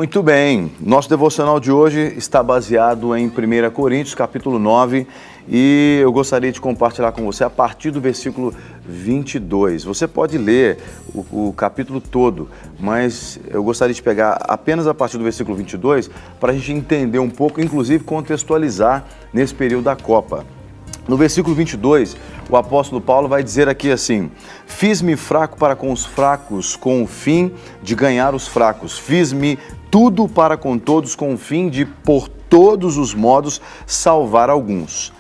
Muito bem, nosso devocional de hoje está baseado em 1 Coríntios, capítulo 9, e eu gostaria de compartilhar com você a partir do versículo 22. Você pode ler o capítulo todo, mas eu gostaria de pegar apenas a partir do versículo 22 para a gente entender um pouco, inclusive contextualizar nesse período da Copa. No versículo 22, o apóstolo Paulo vai dizer aqui assim: fiz-me fraco para com os fracos, com o fim de ganhar os fracos. Fiz-me tudo para com todos, com o fim de, por todos os modos, salvar alguns.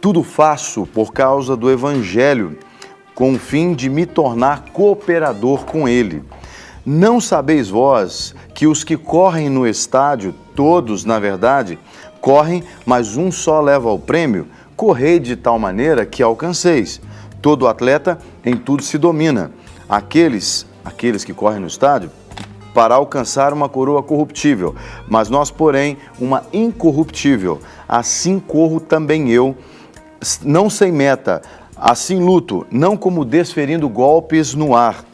Tudo faço por causa do Evangelho, com o fim de me tornar cooperador com ele. Não sabeis vós que os que correm no estádio, todos, na verdade, correm, mas um só leva ao prêmio? Correi de tal maneira que alcanceis. Todo atleta em tudo se domina. Aqueles que correm no estádio, para alcançar uma coroa corruptível, mas nós, porém, uma incorruptível. Assim corro também eu, não sem meta, assim luto, não como desferindo golpes no ar,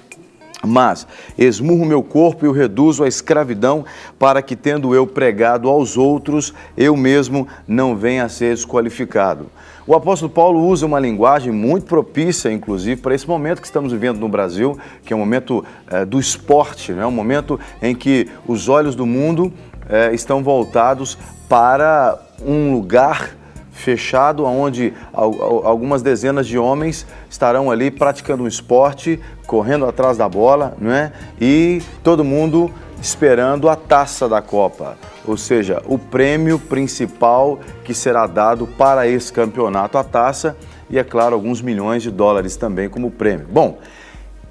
mas esmurro meu corpo e o reduzo à escravidão, para que, tendo eu pregado aos outros, eu mesmo não venha a ser desqualificado. O apóstolo Paulo usa uma linguagem muito propícia, inclusive, para esse momento que estamos vivendo no Brasil, que é o momento do esporte, né? Um momento em que os olhos do mundo estão voltados para um lugar fechado, onde algumas dezenas de homens estarão ali praticando um esporte, correndo atrás da bola, não é? E todo mundo esperando a taça da Copa, ou seja, o prêmio principal que será dado para esse campeonato, a taça e, é claro, alguns milhões de dólares também como prêmio. Bom,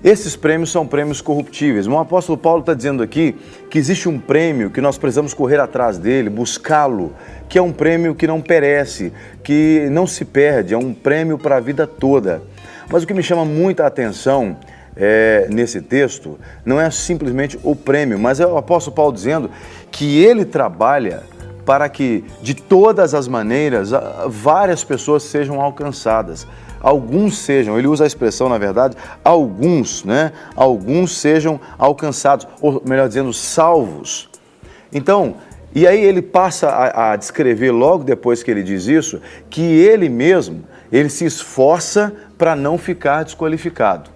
esses prêmios são prêmios corruptíveis. O apóstolo Paulo está dizendo aqui que existe um prêmio que nós precisamos correr atrás dele, buscá-lo, que é um prêmio que não perece, que não se perde, é um prêmio para a vida toda. Mas o que me chama muita atenção nesse texto não é simplesmente o prêmio, mas é o apóstolo Paulo dizendo que ele trabalha para que, de todas as maneiras, várias pessoas sejam alcançadas. Alguns sejam, ele usa a expressão, na verdade, alguns, né? Alguns sejam alcançados, ou melhor dizendo, salvos. Então, e aí ele passa a descrever logo depois que ele diz isso, que ele mesmo, ele se esforça para não ficar desqualificado.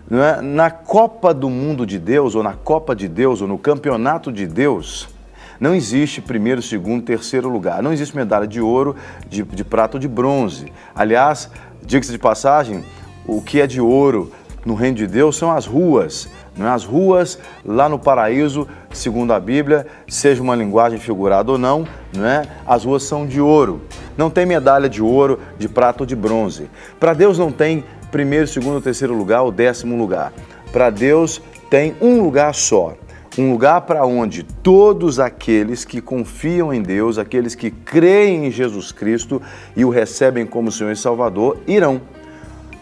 Não é? Na Copa do Mundo de Deus, ou na Copa de Deus, ou no Campeonato de Deus, não existe primeiro, segundo, terceiro lugar. Não existe medalha de ouro, de prata ou de bronze. Aliás, diga-se de passagem, o que é de ouro no reino de Deus são as ruas. Não é? As ruas lá no paraíso, segundo a Bíblia, seja uma linguagem figurada ou não, não é? As ruas são de ouro. Não tem medalha de ouro, de prata ou de bronze. Para Deus não tem primeiro, segundo, terceiro lugar ou 10º lugar. Para Deus tem um lugar só. Um lugar para onde todos aqueles que confiam em Deus, aqueles que creem em Jesus Cristo e o recebem como Senhor e Salvador, irão.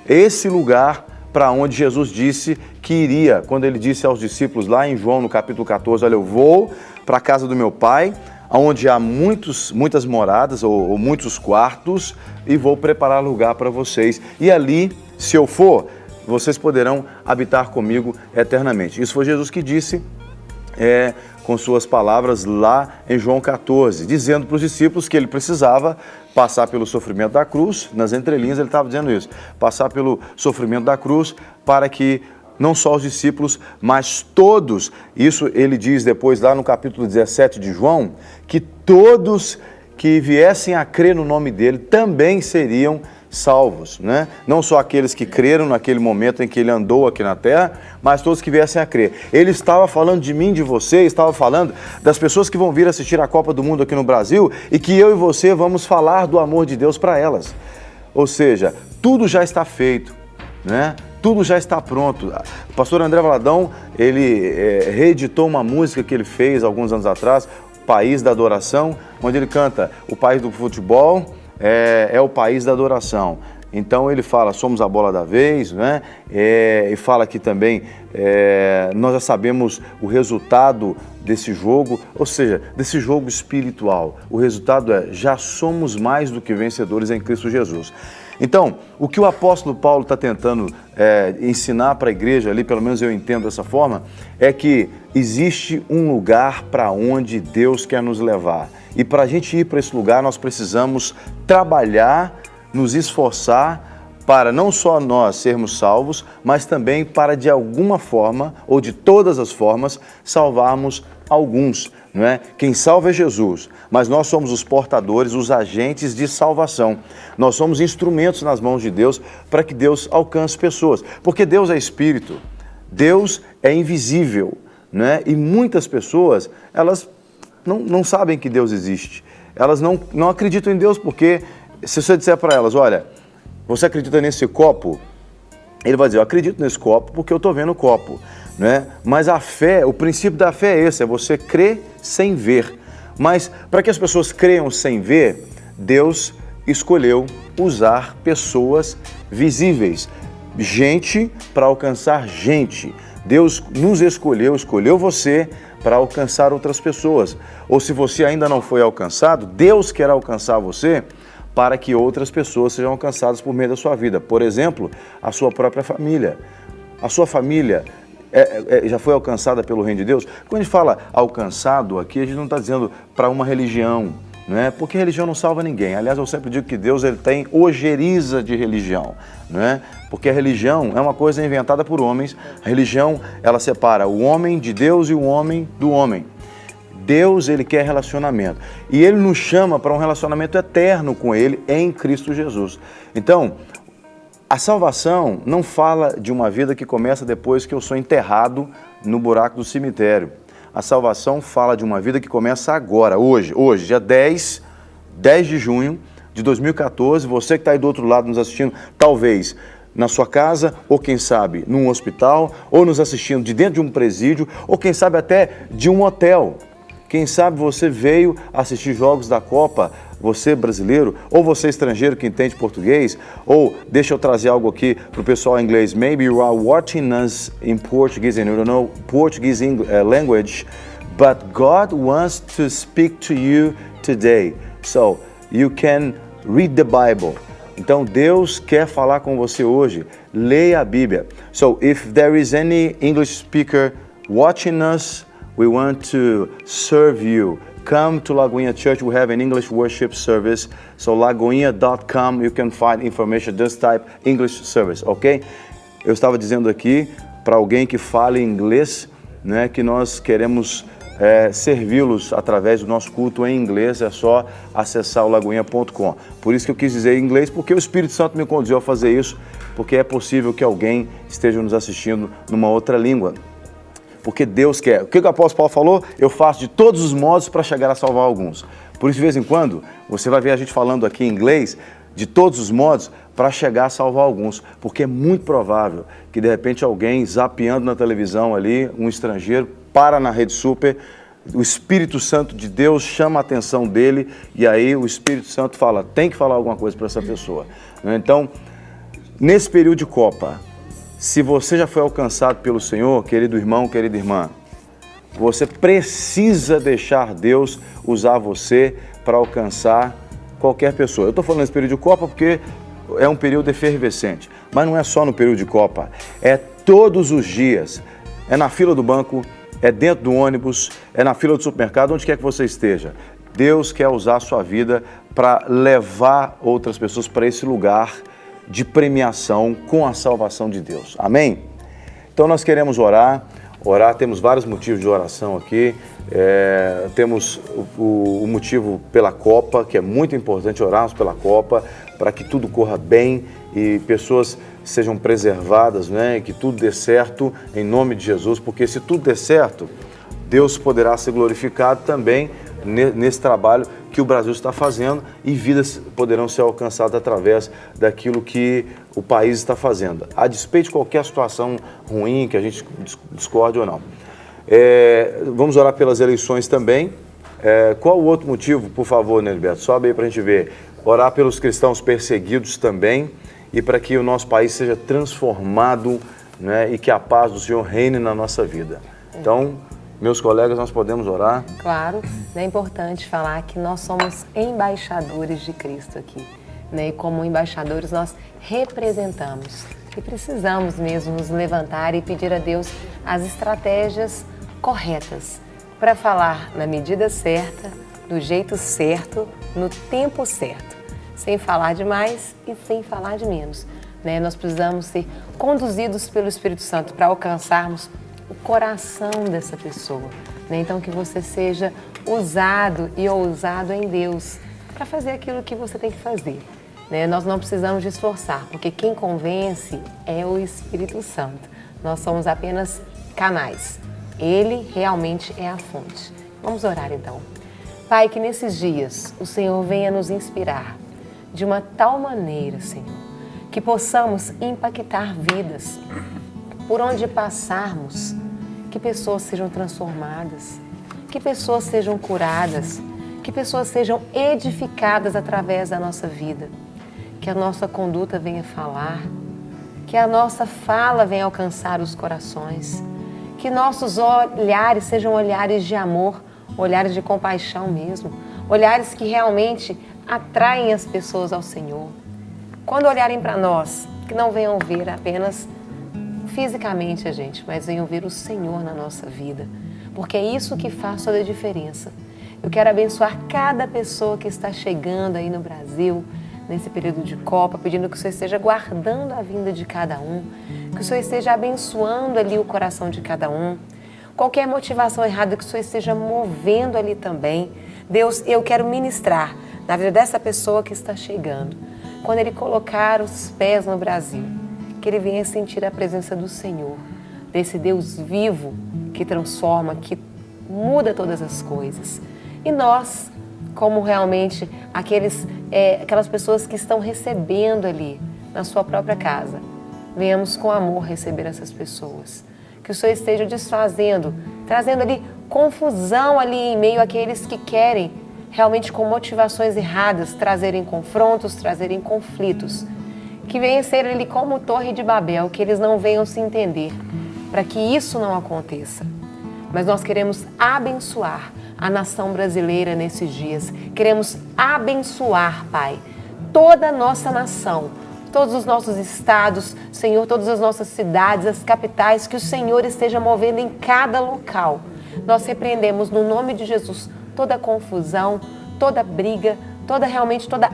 Esse lugar para onde Jesus disse que iria, quando ele disse aos discípulos lá em João, no capítulo 14, olha, eu vou para a casa do meu Pai, onde há muitas moradas ou muitos quartos, e vou preparar lugar para vocês. E ali, se eu for, vocês poderão habitar comigo eternamente. Isso foi Jesus que disse, com suas palavras lá em João 14, dizendo para os discípulos que ele precisava passar pelo sofrimento da cruz. Nas entrelinhas ele estava dizendo isso, passar pelo sofrimento da cruz para que não só os discípulos, mas todos, isso ele diz depois lá no capítulo 17 de João, que todos que viessem a crer no nome dele também seriam salvos, né? Não só aqueles que creram naquele momento em que ele andou aqui na terra, mas todos que viessem a crer. Ele estava falando de mim, de você, estava falando das pessoas que vão vir assistir a Copa do Mundo aqui no Brasil e que eu e você vamos falar do amor de Deus para elas. Ou seja, tudo já está feito, né? Tudo já está pronto. O pastor André Valadão, ele reeditou uma música que ele fez alguns anos atrás, País da Adoração, onde ele canta: o país do futebol é o país da adoração. Então ele fala, somos a bola da vez, né? E fala que também nós já sabemos o resultado desse jogo, ou seja, desse jogo espiritual. O resultado já somos mais do que vencedores em Cristo Jesus. Então, o que o apóstolo Paulo está tentando ensinar para a igreja ali, pelo menos eu entendo dessa forma, é que existe um lugar para onde Deus quer nos levar. E para a gente ir para esse lugar, nós precisamos trabalhar, nos esforçar para não só nós sermos salvos, mas também para de alguma forma, ou de todas as formas, salvarmos alguns, não é? Quem salva é Jesus, mas nós somos os portadores, os agentes de salvação. Nós somos instrumentos nas mãos de Deus para que Deus alcance pessoas, porque Deus é Espírito, Deus é invisível, não é? E muitas pessoas, elas não sabem que Deus existe, elas não acreditam em Deus, porque se você disser para elas, olha, você acredita nesse copo? Ele vai dizer, eu acredito nesse copo porque eu estou vendo o copo, né? Mas a fé, o princípio da fé é esse, é você crer sem ver. Mas para que as pessoas creiam sem ver, Deus escolheu usar pessoas visíveis, gente para alcançar gente. Deus nos escolheu você para alcançar outras pessoas. Ou se você ainda não foi alcançado, Deus quer alcançar você para que outras pessoas sejam alcançadas por meio da sua vida. Por exemplo, a sua própria família. A sua família já foi alcançada pelo reino de Deus? Quando a gente fala alcançado aqui, a gente não está dizendo para uma religião, né? Porque religião não salva ninguém. Aliás, eu sempre digo que Deus ele tem ojeriza de religião, né? Porque a religião é uma coisa inventada por homens. A religião, ela separa o homem de Deus e o homem do homem. Deus, ele quer relacionamento. E ele nos chama para um relacionamento eterno com ele em Cristo Jesus. Então, a salvação não fala de uma vida que começa depois que eu sou enterrado no buraco do cemitério. A salvação fala de uma vida que começa agora, hoje, dia 10 de junho de 2014. Você que está aí do outro lado nos assistindo, talvez na sua casa, ou quem sabe num hospital, ou nos assistindo de dentro de um presídio, ou quem sabe até de um hotel. Quem sabe você veio assistir jogos da Copa, você brasileiro, ou você estrangeiro que entende português, ou deixa eu trazer algo aqui para o pessoal em inglês. Maybe you are watching us in Portuguese and you don't know Portuguese language, but God wants to speak to you today. So you can read the Bible. Então Deus quer falar com você hoje. Leia a Bíblia. So if there is any English speaker watching us, we want to serve you. Come to Lagoinha Church. We have an English worship service. So lagoinha.com, you can find information. Just type English service, ok? Eu estava dizendo aqui para alguém que fala inglês, né, que nós queremos servi-los através do nosso culto em inglês. É só acessar o lagoinha.com. Por isso que eu quis dizer em inglês, porque o Espírito Santo me conduziu a fazer isso, porque é possível que alguém esteja nos assistindo numa outra língua. Porque Deus quer. O que o apóstolo Paulo falou? Eu faço de todos os modos para chegar a salvar alguns. Por isso, de vez em quando, você vai ver a gente falando aqui em inglês, de todos os modos, para chegar a salvar alguns. Porque é muito provável que, de repente, alguém zapeando na televisão ali, um estrangeiro, para na Rede Super, o Espírito Santo de Deus chama a atenção dele, e aí o Espírito Santo fala, tem que falar alguma coisa para essa pessoa. Então, nesse período de Copa, se você já foi alcançado pelo Senhor, querido irmão, querida irmã, você precisa deixar Deus usar você para alcançar qualquer pessoa. Eu estou falando nesse período de Copa porque é um período efervescente, mas não é só no período de Copa, é todos os dias, é na fila do banco, é dentro do ônibus, é na fila do supermercado, onde quer que você esteja. Deus quer usar a sua vida para levar outras pessoas para esse lugar de premiação com a salvação de Deus. Amém? Então nós queremos orar, temos vários motivos de oração aqui, temos o motivo pela Copa, que é muito importante orarmos pela Copa, para que tudo corra bem e pessoas sejam preservadas, né? E que tudo dê certo em nome de Jesus, porque se tudo der certo, Deus poderá ser glorificado também nesse trabalho que o Brasil está fazendo e vidas poderão ser alcançadas através daquilo que o país está fazendo, a despeito de qualquer situação ruim, que a gente discorde ou não. Vamos orar pelas eleições também. Qual o outro motivo, por favor, Neliberto? Sobe aí para a gente ver. Orar pelos cristãos perseguidos também e para que o nosso país seja transformado, né, e que a paz do Senhor reine na nossa vida. Então, meus colegas, nós podemos orar? Claro, é importante falar que nós somos embaixadores de Cristo aqui. né? E como embaixadores nós representamos. E precisamos mesmo nos levantar e pedir a Deus as estratégias corretas para falar na medida certa, do jeito certo, no tempo certo, sem falar de mais e sem falar de menos, né? Nós precisamos ser conduzidos pelo Espírito Santo para alcançarmos o coração dessa pessoa, né? Então que você seja usado e ousado em Deus para fazer aquilo que você tem que fazer, né? Nós não precisamos de esforçar, porque quem convence é o Espírito Santo. Nós somos apenas canais. Ele realmente é a fonte. Vamos orar então. Pai, que nesses dias o Senhor venha nos inspirar de uma tal maneira, Senhor, que possamos impactar vidas por onde passarmos, que pessoas sejam transformadas, que pessoas sejam curadas, que pessoas sejam edificadas através da nossa vida. Que a nossa conduta venha falar, que a nossa fala venha alcançar os corações, que nossos olhares sejam olhares de amor, olhares de compaixão mesmo, olhares que realmente atraem as pessoas ao Senhor. Quando olharem para nós, que não venham ver apenas fisicamente a gente, mas venham ver o Senhor na nossa vida, porque é isso que faz toda a diferença. Eu quero abençoar cada pessoa que está chegando aí no Brasil, nesse período de Copa, pedindo que o Senhor esteja guardando a vinda de cada um, que o Senhor esteja abençoando ali o coração de cada um. Qualquer motivação errada, que o Senhor esteja movendo ali também. Deus, eu quero ministrar na vida dessa pessoa que está chegando. Quando ele colocar os pés no Brasil, que ele venha sentir a presença do Senhor, desse Deus vivo que transforma, que muda todas as coisas. E nós, como realmente aquelas pessoas que estão recebendo ali na sua própria casa, venhamos com amor receber essas pessoas. Que o Senhor esteja desfazendo, trazendo ali confusão ali em meio àqueles que querem realmente com motivações erradas trazerem confrontos, trazerem conflitos. Que venha ser ali como Torre de Babel, que eles não venham se entender, para que isso não aconteça. Mas nós queremos abençoar a nação brasileira nesses dias. Queremos abençoar, Pai, toda a nossa nação, todos os nossos estados, Senhor, todas as nossas cidades, as capitais, que o Senhor esteja movendo em cada local. Nós repreendemos no nome de Jesus toda confusão, toda briga, toda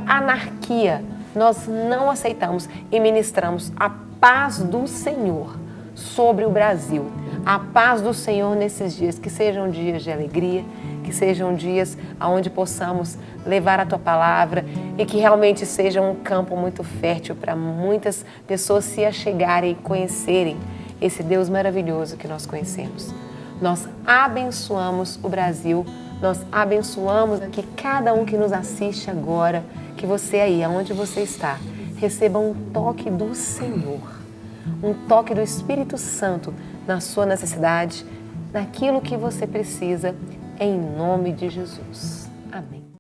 anarquia. Nós não aceitamos e ministramos a paz do Senhor sobre o Brasil. A paz do Senhor nesses dias, que sejam dias de alegria, que sejam dias onde possamos levar a Tua palavra e que realmente seja um campo muito fértil para muitas pessoas se achegarem e conhecerem esse Deus maravilhoso que nós conhecemos. Nós abençoamos o Brasil, nós abençoamos aqui cada um que nos assiste agora, que você aí, aonde você está, receba um toque do Senhor, um toque do Espírito Santo na sua necessidade, naquilo que você precisa, em nome de Jesus. Amém.